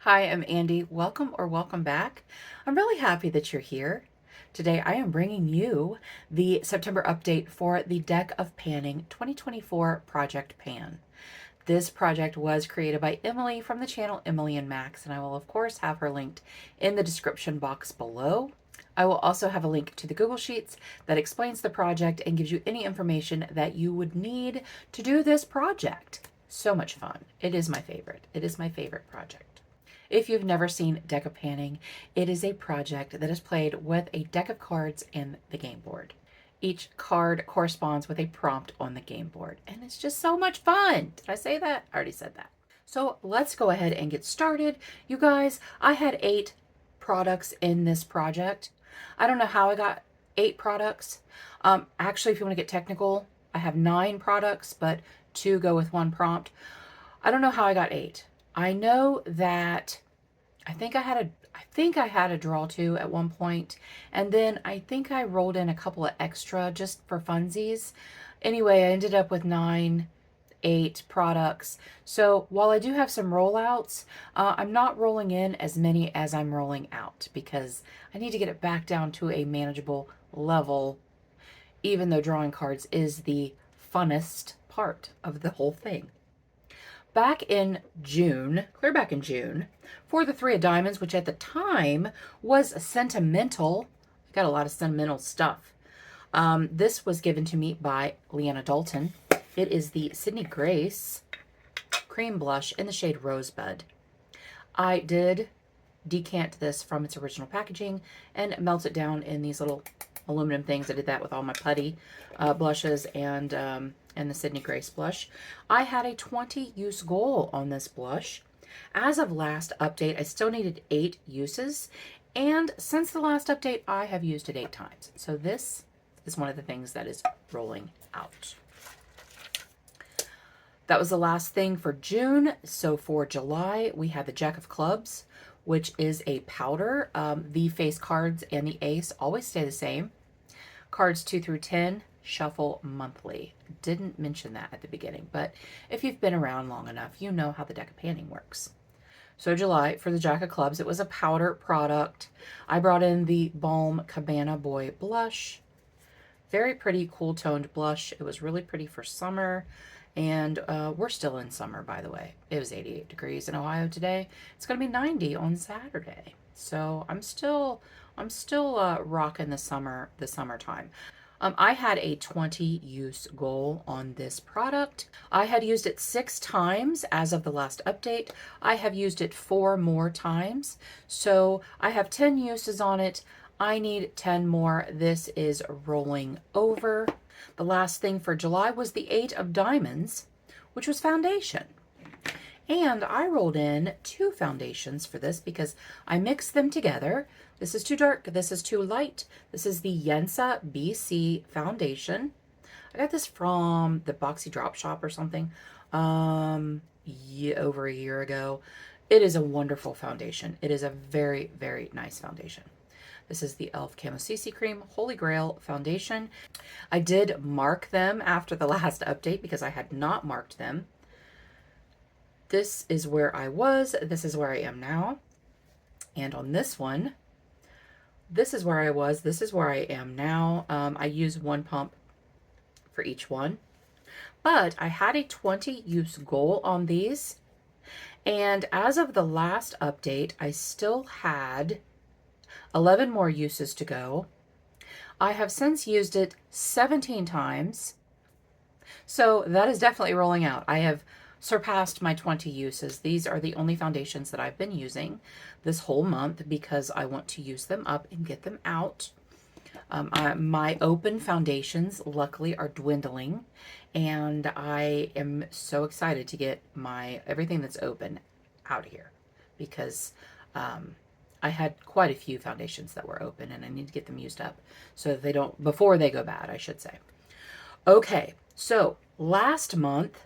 Hi, I'm Andi. Welcome or welcome back. I'm really happy that you're here. Today I am bringing you the September update for the Deck of Panning 2024 Project Pan. This project was created by Emily from the channel Emily and Max, and I will of course have her linked in the description box below. I will also have a link to the Google Sheets that explains the project and gives you any information that you would need to do this project. So much fun. It is my favorite. It is my favorite project. If you've never seen Deck of Panning, it is a project that is played with a deck of cards and the game board. Each card corresponds with a prompt on the game board, and it's just so much fun. Did I say that? I already said that. So let's go ahead and get started. You guys, I had 8 products in this project. I don't know how I got 8 products. Actually, if you want to get technical, I have 9 products, but 2 go with 1 prompt. I don't know how I got 8. I know that I think I had a draw 2 at one point, and then I think I rolled in a couple of extra just for funsies. Anyway, I ended up with 8 products. So while I do have some rollouts, I'm not rolling in as many as I'm rolling out because I need to get it back down to a manageable level, even though drawing cards is the funnest part of the whole thing. Back in June, clear back in June, for the 3 of Diamonds, which at the time was sentimental. I got a lot of sentimental stuff. This was given to me by Leanna Dalton. It is the Sydney Grace Cream Blush in the shade Rosebud. I did decant this from its original packaging and melt it down in these little aluminum things. I did that with all my putty blushes and the Sydney Grace blush. I had a 20 use goal on this blush. As of last update, I still needed 8 uses, and since the last update, I have used it 8 times. So this is one of the things that is rolling out. That was the last thing for June. So for July, we have the Jack of Clubs, which is a powder. The face cards and the ace always stay the same. Cards 2 through 10 shuffle monthly. Didn't mention that at the beginning, but if you've been around long enough, you know how the Deck of Panning works. So July, for the Jack of Clubs, it was a powder product. I brought in the Balm Cabana Boy blush. Very pretty, cool toned blush. It was really pretty for summer. And we're still in summer, by the way. It was 88 degrees in Ohio today. It's going to be 90 on Saturday. So I'm still rocking the summertime. I had a 20 use goal on this product. I had used it 6 times as of the last update. I have used it 4 more times. So I have 10 uses on it. I need 10 more. This is rolling over. The last thing for July was the 8 of Diamonds, which was foundation. And I rolled in 2 foundations for this because I mixed them together. This is too dark, this is too light. This is the Yensa BC foundation. I got this from the Boxy Drop Shop or something over a year ago. It is a wonderful foundation. It is a very, very nice foundation. This is the e.l.f. Camo CC Cream Holy Grail Foundation. I did mark them after the last update because I had not marked them. This is where I was. This is where I am now. And on this one, this is where I was. This is where I am now. I use 1 pump for each one. But I had a 20 use goal on these. And as of the last update, I still had 11 more uses to go. I have since used it 17 times. So that is definitely rolling out. I have surpassed my 20 uses. These are the only foundations that I've been using this whole month because I want to use them up and get them out. My open foundations luckily are dwindling, and I am so excited to get everything that's open out of here because I had quite a few foundations that were open and I need to get them used up so that before they go bad, I should say. Okay, so last month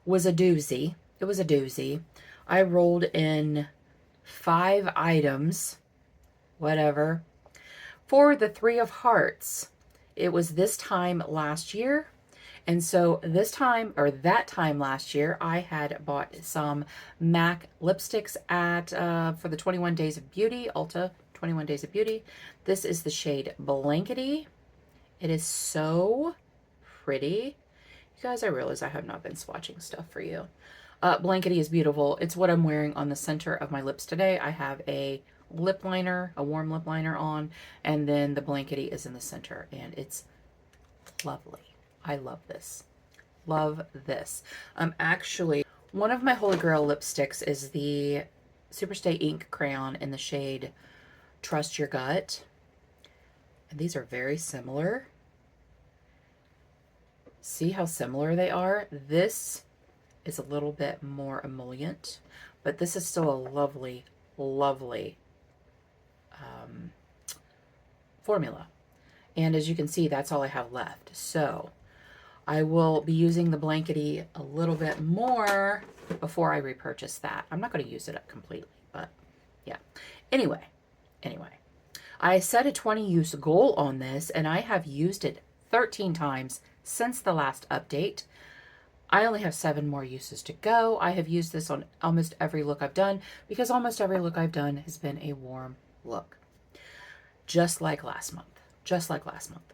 was a doozy. It was a doozy. I rolled in 5 items, whatever. For the 3 of Hearts, it was this time last year, And so this time, or that time last year, I had bought some MAC lipsticks at for the 21 Days of Beauty, Ulta 21 Days of Beauty. This is the shade Blankety. It is so pretty. You guys, I realize I have not been swatching stuff for you. Blankety is beautiful. It's what I'm wearing on the center of my lips today. I have a lip liner, a warm lip liner on, and then the Blankety is in the center, and it's lovely. I love this. Love this. Actually, one of my Holy Grail lipsticks is the Superstay Ink Crayon in the shade Trust Your Gut. And these are very similar. See how similar they are? This is a little bit more emollient, but this is still a lovely, lovely formula. And as you can see, that's all I have left. So I will be using the Blankety a little bit more before I repurchase that. I'm not going to use it up completely, but yeah. Anyway, I set a 20 use goal on this, and I have used it 13 times since the last update. I only have 7 more uses to go. I have used this on almost every look I've done because almost every look I've done has been a warm look. Just like last month. Just like last month.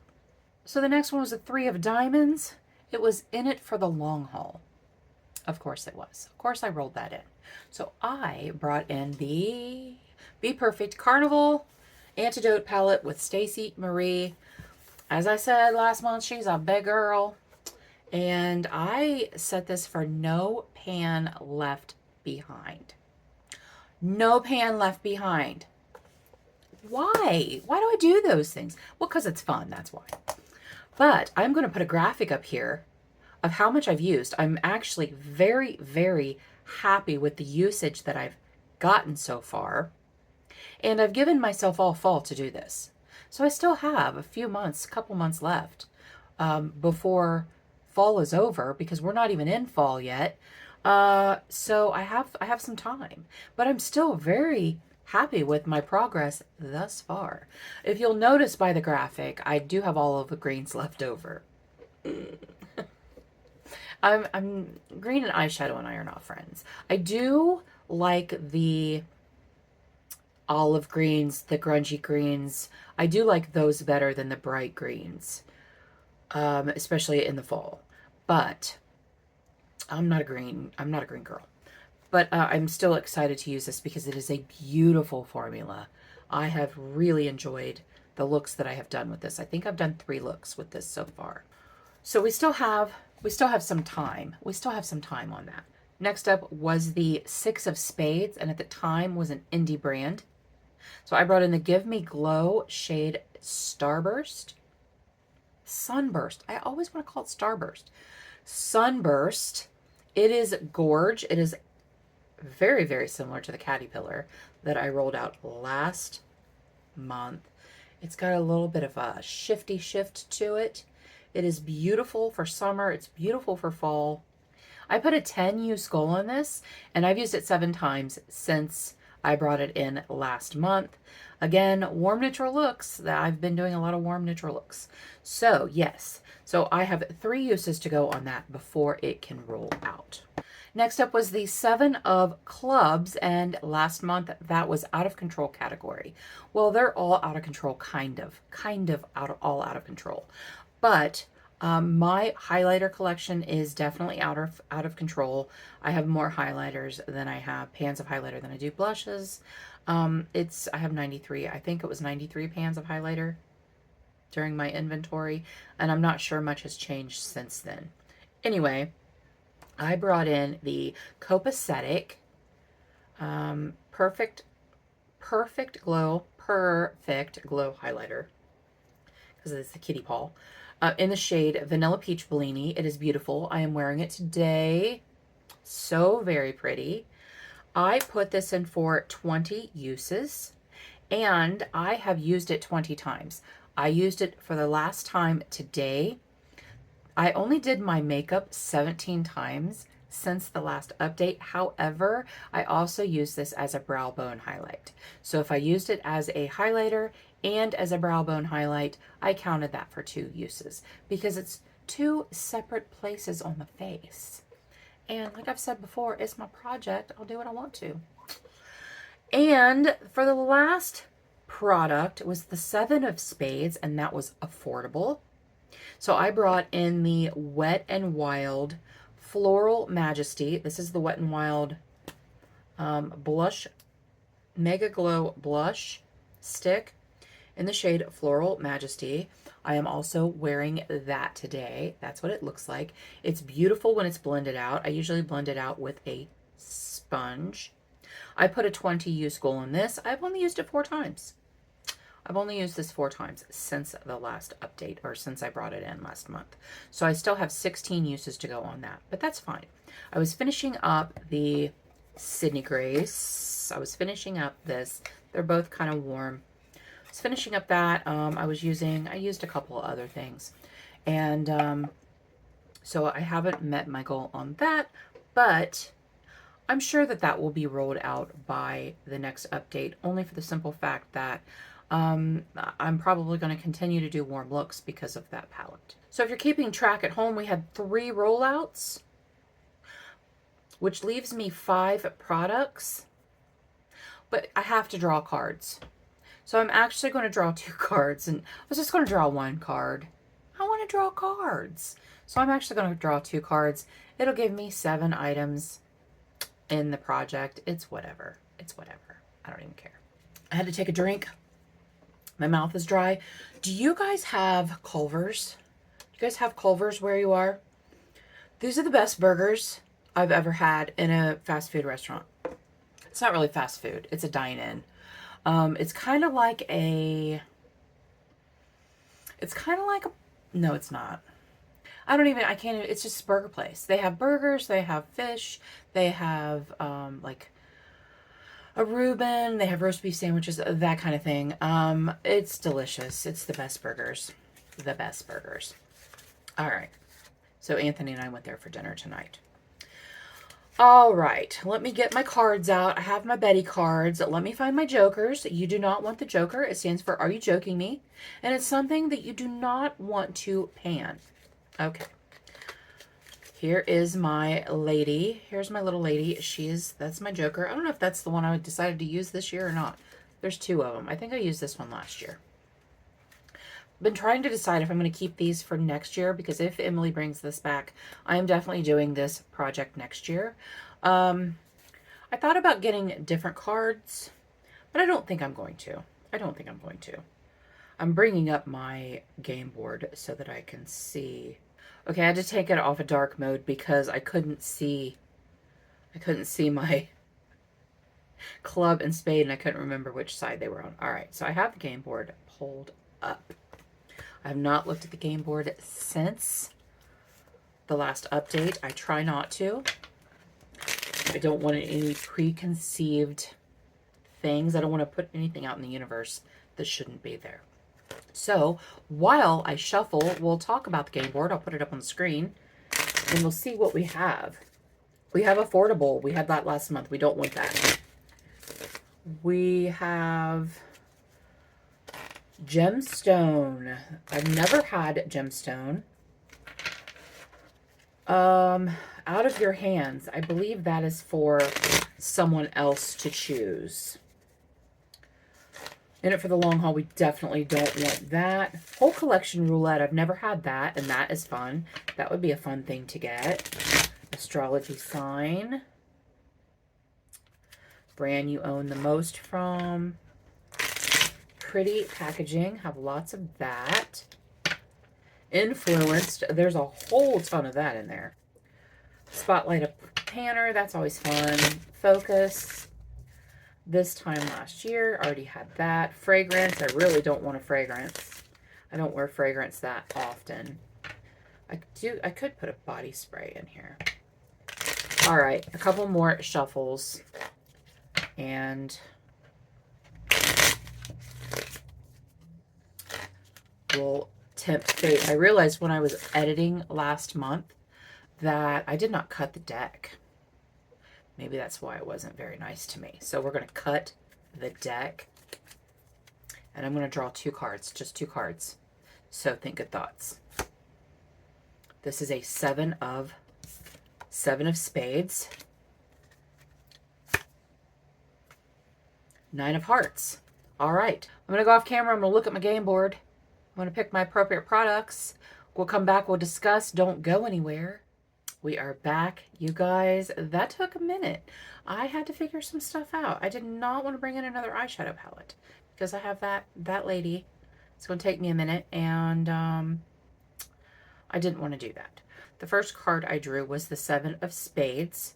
So the next one was a 3 of diamonds. It was in it for the long haul. Of course it was. Of course I rolled that in. So I brought in the Be Perfect Carnival Antidote Palette with Stacey Marie. As I said last month, she's a big girl. And I set this for no pan left behind. No pan left behind. Why? Why do I do those things? Well, because it's fun, that's why. But I'm going to put a graphic up here of how much I've used. I'm actually very, very happy with the usage that I've gotten so far. And I've given myself all fall to do this. So I still have a few months, a couple months left before fall is over, because we're not even in fall yet. So I have some time, but I'm still very happy with my progress thus far. If you'll notice by the graphic, I do have all of the greens left over. I'm green and eyeshadow and I are not friends. I do like the olive greens, the grungy greens. I do like those better than the bright greens, especially in the fall. But I'm not a green girl. But I'm still excited to use this because it is a beautiful formula. I have really enjoyed the looks that I have done with this. I think I've done 3 looks with this so far. So we still have some time. We still have some time on that. Next up was the 6 of Spades, and at the time was an indie brand. So I brought in the Give Me Glow shade Starburst. Sunburst. I always want to call it Starburst. Sunburst. It is gorge. It is very, very similar to the Caterpillar that I rolled out last month. It's got a little bit of a shifty shift to it. It is beautiful for summer. It's beautiful for fall. I put a 10 use goal on this, and I've used it 7 times since I brought it in last month. Again, warm neutral looks. I've been doing a lot of warm neutral looks. So yes, so I have 3 uses to go on that before it can roll out. Next up was the 7 of Clubs, and last month that was out of control category. Well, they're all out of control, kind of all out of control. But my highlighter collection is definitely out of control. I have more highlighters than I have pans of highlighter than I do blushes. I have 93. I think it was 93 pans of highlighter during my inventory, and I'm not sure much has changed since then. Anyway, I brought in the Copacetic Perfect Glow highlighter, because it's the kitty paw, in the shade Vanilla Peach Bellini. It is beautiful. I am wearing it today. So very pretty. I put this in for 20 uses, and I have used it 20 times. I used it for the last time today. I only did my makeup 17 times since the last update. However, I also use this as a brow bone highlight. So if I used it as a highlighter and as a brow bone highlight, I counted that for 2 uses because it's two separate places on the face. And like I've said before, it's my project. I'll do what I want to. And for the last product was the Seven of Spades, and that was affordable. So I brought in the Wet and Wild Floral Majesty. This is the Wet and Wild blush, Mega Glow blush stick in the shade Floral Majesty. I am also wearing that today. That's what it looks like. It's beautiful when it's blended out. I usually blend it out with a sponge. I put a 20 use goal in this. I've only used it 4 times. I've only used this 4 times since the last update, or since I brought it in last month. So I still have 16 uses to go on that, but that's fine. I was finishing up the Sydney Grace. I was finishing up this. They're both kind of warm. I was finishing up that. I used a couple of other things. And so I haven't met my goal on that, but I'm sure that that will be rolled out by the next update, only for the simple fact that I'm probably going to continue to do warm looks because of that palette. So if you're keeping track at home, we had 3 rollouts, which leaves me 5 products, but I have to draw cards. So I'm actually going to draw 2 cards, and I was just going to draw 1 card. I want to draw cards. So I'm actually going to draw 2 cards. It'll give me 7 items in the project. It's whatever. It's whatever. I don't even care. I had to take a drink. My mouth is dry. Do you guys have Culver's? Do you guys have Culver's where you are? These are the best burgers I've ever had in a fast food restaurant. It's not really fast food. It's a dine-in. It's kind of like a... No, it's not. It's just a burger place. They have burgers, they have fish, they have, like a Reuben, they have roast beef sandwiches, that kind of thing. It's delicious. It's the best burgers. The best burgers. All right. So Anthony and I went there for dinner tonight. All right. Let me get my cards out. I have my Betty cards. Let me find my jokers. You do not want the joker. It stands for Are You Joking Me? And it's something that you do not want to pan. Okay. Here is my lady. Here's my little lady. That's my joker. I don't know if that's the one I decided to use this year or not. There's 2 of them. I think I used this one last year. Been trying to decide if I'm going to keep these for next year, because if Emily brings this back, I am definitely doing this project next year. I thought about getting different cards, but I don't think I'm going to. I'm bringing up my game board so that I can see. Okay, I had to take it off of dark mode because I couldn't see my club and spade, and I couldn't remember which side they were on. All right, so I have the game board pulled up. I have not looked at the game board since the last update. I try not to. I don't want any preconceived things. I don't want to put anything out in the universe that shouldn't be there. So while I shuffle, we'll talk about the game board. I'll put it up on the screen and we'll see what we have. We have affordable. We had that last month. We don't want that. We have gemstone. I've never had gemstone. Out of your hands. I believe that is for someone else to choose. In it for the long haul, we definitely don't want that. Whole collection roulette. I've never had that, and that is fun. That would be a fun thing to get. Astrology sign. Brand you own the most from. Pretty packaging. Have lots of that. Influenced. There's a whole ton of that in there. Spotlight a panner. That's always fun. Focus. This time last year, already had that. Fragrance, I really don't want a fragrance. I don't wear fragrance that often. I could put a body spray in here. All right, a couple more shuffles. And we'll tempt fate. I realized when I was editing last month that I did not cut the deck. Maybe that's why it wasn't very nice to me. So we're going to cut the deck. And I'm going to draw 2 cards. Just 2 cards. So think good thoughts. This is a seven of spades. Nine of hearts. All right. I'm going to go off camera. I'm going to look at my game board. I'm going to pick my appropriate products. We'll come back. We'll discuss. Don't go anywhere. We are back, you guys. That took a minute. I had to figure some stuff out. I did not want to bring in another eyeshadow palette because I have that lady. It's going to take me a minute, and I didn't want to do that. The first card I drew was the seven of spades,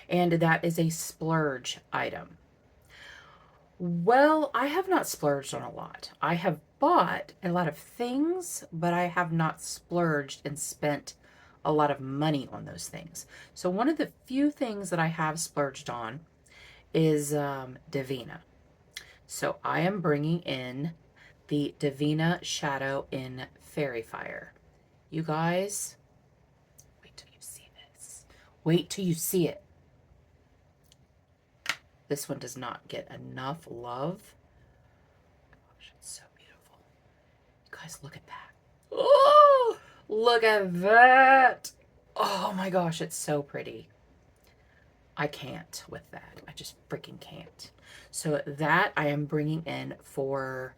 and that is a splurge item. Well, I have not splurged on a lot. I have bought a lot of things, but I have not splurged and spent a lot of money on those things. So one of the few things that I have splurged on is Divina. So I am bringing in the Divina Shadow in Fairy Fire. You guys, wait till you see this. Wait till you see it. This one does not get enough love. Gosh, it's so beautiful. You guys, look at that. Oh, look at that. Oh my gosh, it's so pretty. I can't with that. I just freaking can't. So that I am bringing in for,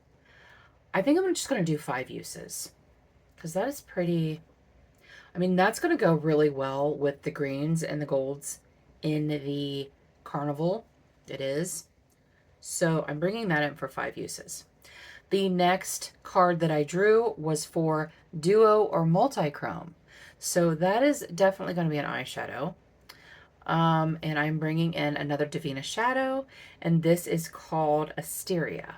I think I'm just going to do 5 uses. Because that is pretty, I mean, that's going to go really well with the greens and the golds in the Carnival. It is. So I'm bringing that in for 5 uses. The next card that I drew was for duo or multi-chrome. So that is definitely going to be an eyeshadow. And I'm bringing in another Divina Shadow, and this is called Asteria.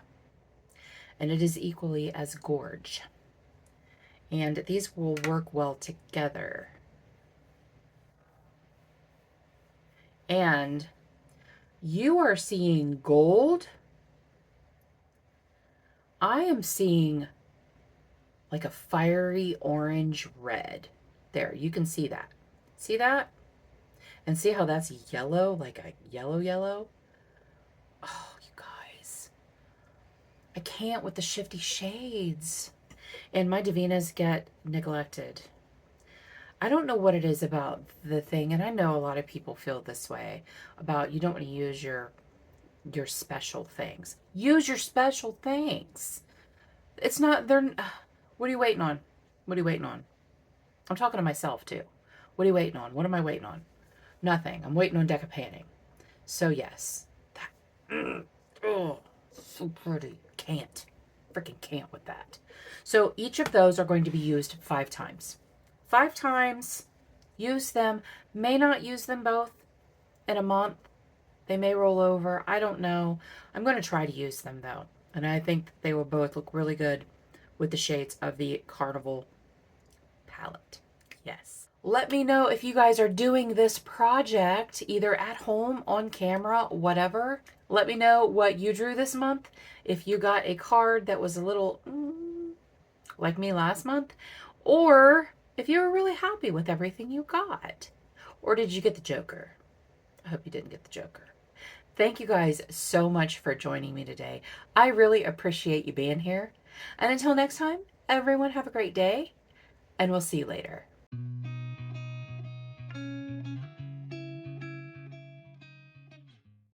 And it is equally as gorge. And these will work well together. And you are seeing gold. I am seeing like a fiery orange red. There, you can see that. See that? And see how that's yellow, like a yellow? Oh, you guys. I can't with the shifty shades. And my Divinas get neglected. I don't know what it is about the thing, and I know a lot of people feel this way about you don't want to use your special things. Use your special things. It's not, what are you waiting on? What are you waiting on? I'm talking to myself too. What are you waiting on? What am I waiting on? Nothing. I'm waiting on Deck of Panning. So yes. That, oh, so pretty. Can't. Freaking can't with that. So each of those are going to be used 5 times. 5 times. Use them. May not use them both in a month. They may roll over. I don't know. I'm going to try to use them though. And I think they will both look really good with the shades of the Carnival palette. Yes. Let me know if you guys are doing this project either at home, on camera, whatever. Let me know what you drew this month. If you got a card that was a little like me last month, or if you were really happy with everything you got. Or did you get the Joker? I hope you didn't get the Joker. Thank you guys so much for joining me today. I really appreciate you being here. And until next time, everyone have a great day, and we'll see you later.